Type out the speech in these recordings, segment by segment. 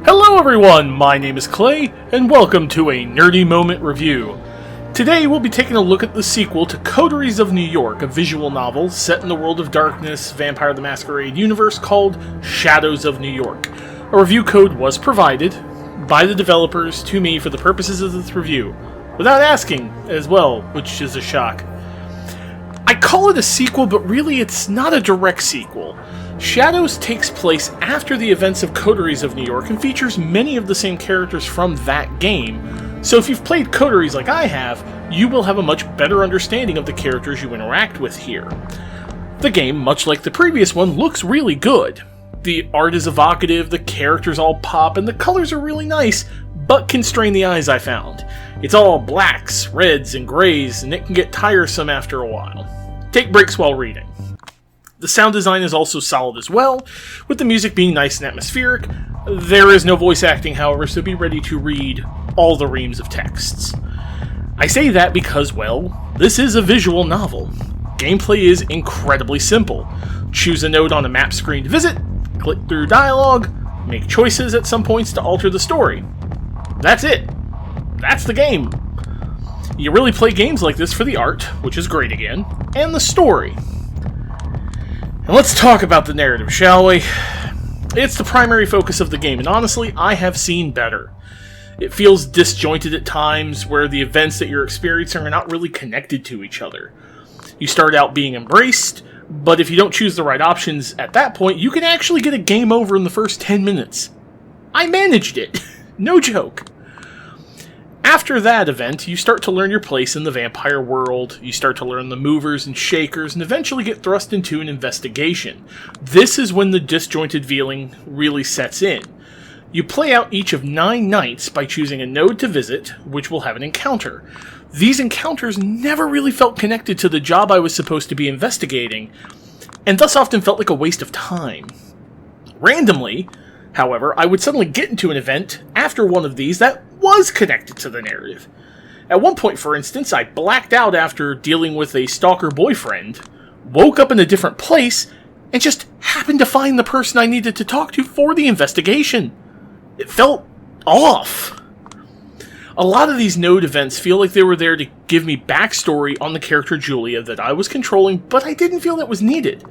Hello everyone, my name is Clay, and welcome to a Nerdy Moment Review. Today we'll be taking a look at the sequel to Coteries of New York, a visual novel set in the World of Darkness, Vampire the Masquerade universe called Shadows of New York. A review code was provided by the developers to me for the purposes of this review, without asking as well, which is a shock. I call it a sequel, but really it's not a direct sequel. Shadows takes place after the events of Coteries of New York and features many of the same characters from that game, so if you've played Coteries like I have, you will have a much better understanding of the characters you interact with here. The game, much like the previous one, looks really good. The art is evocative, the characters all pop, and the colors are really nice, but can strain the eyes, I found. It's all blacks, reds, and grays, and it can get tiresome after a while. Take breaks while reading. The sound design is also solid as well, with the music being nice and atmospheric. There is no voice acting, however, so be ready to read all the reams of texts. I say that because, well, this is a visual novel. Gameplay is incredibly simple. Choose a node on a map screen to visit, click through dialogue, make choices at some points to alter the story. That's it. That's the game. You really play games like this for the art, which is great again, and the story. And let's talk about the narrative, shall we? It's the primary focus of the game, and honestly, I have seen better. It feels disjointed at times, where the events that you're experiencing are not really connected to each other. You start out being embraced, but if you don't choose the right options at that point, you can actually get a game over in the first 10 minutes. I managed it. No joke. After that event, you start to learn your place in the vampire world, you start to learn the movers and shakers, and eventually get thrust into an investigation. This is when the disjointed feeling really sets in. You play out each of 9 nights by choosing a node to visit, which will have an encounter. These encounters never really felt connected to the job I was supposed to be investigating, and thus often felt like a waste of time. Randomly, however, I would suddenly get into an event after one of these that was connected to the narrative. At one point, for instance, I blacked out after dealing with a stalker boyfriend, woke up in a different place, and just happened to find the person I needed to talk to for the investigation. It felt off. A lot of these node events feel like they were there to give me backstory on the character Julia that I was controlling, but I didn't feel that was needed.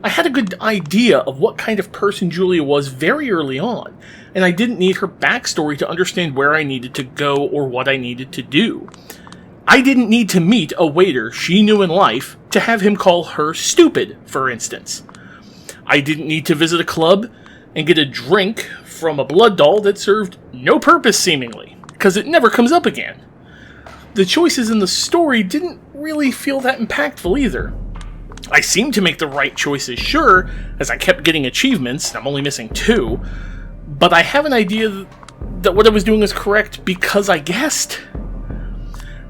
I had a good idea of what kind of person Julia was very early on, and I didn't need her backstory to understand where I needed to go or what I needed to do. I didn't need to meet a waiter she knew in life to have him call her stupid, for instance. I didn't need to visit a club and get a drink from a blood doll that served no purpose seemingly, because it never comes up again. The choices in the story didn't really feel that impactful either. I seemed to make the right choices, sure, as I kept getting achievements, and I'm only missing 2, but I have an idea that what I was doing was correct because I guessed.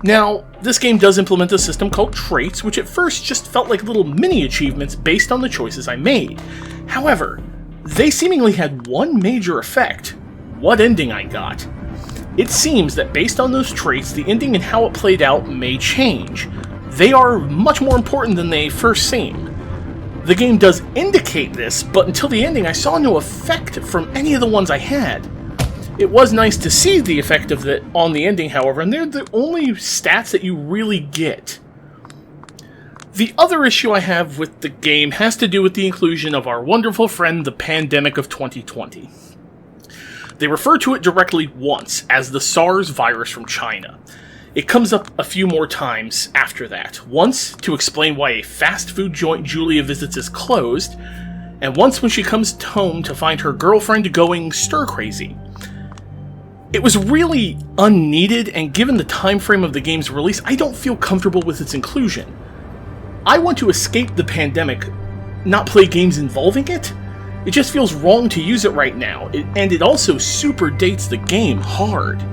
Now, this game does implement a system called traits, which at first just felt like little mini achievements based on the choices I made. However, they seemingly had one major effect: what ending I got. It seems that based on those traits, the ending and how it played out may change. They are much more important than they first seem. The game does indicate this, but until the ending I saw no effect from any of the ones I had. It was nice to see the effect of it on the ending, however, and they're the only stats that you really get. The other issue I have with the game has to do with the inclusion of our wonderful friend, the pandemic of 2020. They refer to it directly once as the SARS virus from China. It comes up a few more times after that. Once to explain why a fast food joint Julia visits is closed, and once when she comes home to find her girlfriend going stir-crazy. It was really unneeded, and given the time frame of the game's release, I don't feel comfortable with its inclusion. I want to escape the pandemic, not play games involving it. It just feels wrong to use it right now, and it also super dates the game hard.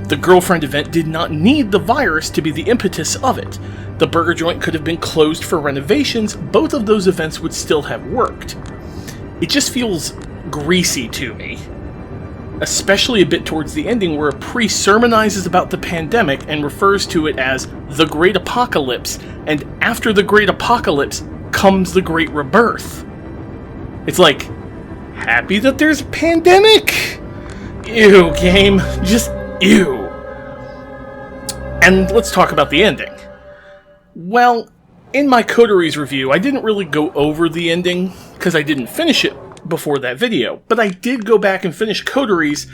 The girlfriend event did not need the virus to be the impetus of it. The burger joint could have been closed for renovations, both of those events would still have worked. It just feels greasy to me. Especially a bit towards the ending where a priest sermonizes about the pandemic and refers to it as the Great Apocalypse, and after the Great Apocalypse comes the Great Rebirth. It's like, happy that there's a pandemic? Ew, game. Just ew. And let's talk about the ending. Well, in my Coteries review, I didn't really go over the ending, because I didn't finish it before that video, but I did go back and finish Coteries,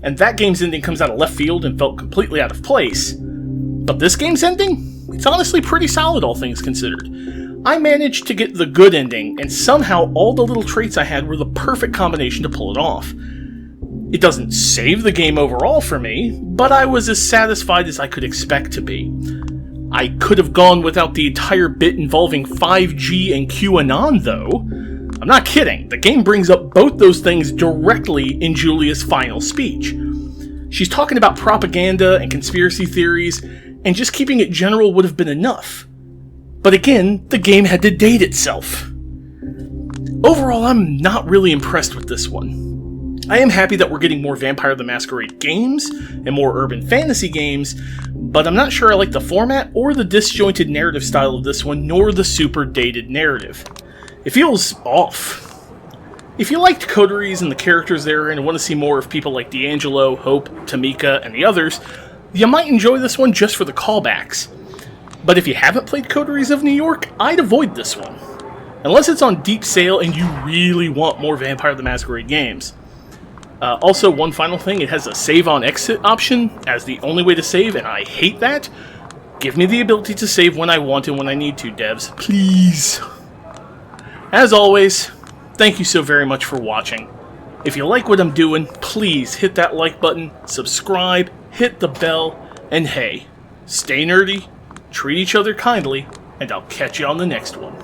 and that game's ending comes out of left field and felt completely out of place. But this game's ending? It's honestly pretty solid, all things considered. I managed to get the good ending, and somehow all the little traits I had were the perfect combination to pull it off. It doesn't save the game overall for me, but I was as satisfied as I could expect to be. I could have gone without the entire bit involving 5G and QAnon, though. I'm not kidding, the game brings up both those things directly in Julia's final speech. She's talking about propaganda and conspiracy theories, and just keeping it general would have been enough. But again, the game had to date itself. Overall, I'm not really impressed with this one. I am happy that we're getting more Vampire the Masquerade games and more urban fantasy games, but I'm not sure I like the format or the disjointed narrative style of this one, nor the super dated narrative. It feels off. If you liked Coteries and the characters there and want to see more of people like D'Angelo, Hope, Tamika, and the others, you might enjoy this one just for the callbacks. But if you haven't played Coteries of New York, I'd avoid this one. Unless it's on deep sale and you really want more Vampire the Masquerade games. Also, one final thing, it has a save on exit option as the only way to save, and I hate that. Give me the ability to save when I want and when I need to, devs. Please. As always, thank you so very much for watching. If you like what I'm doing, please hit that like button, subscribe, hit the bell, and hey, stay nerdy, treat each other kindly, and I'll catch you on the next one.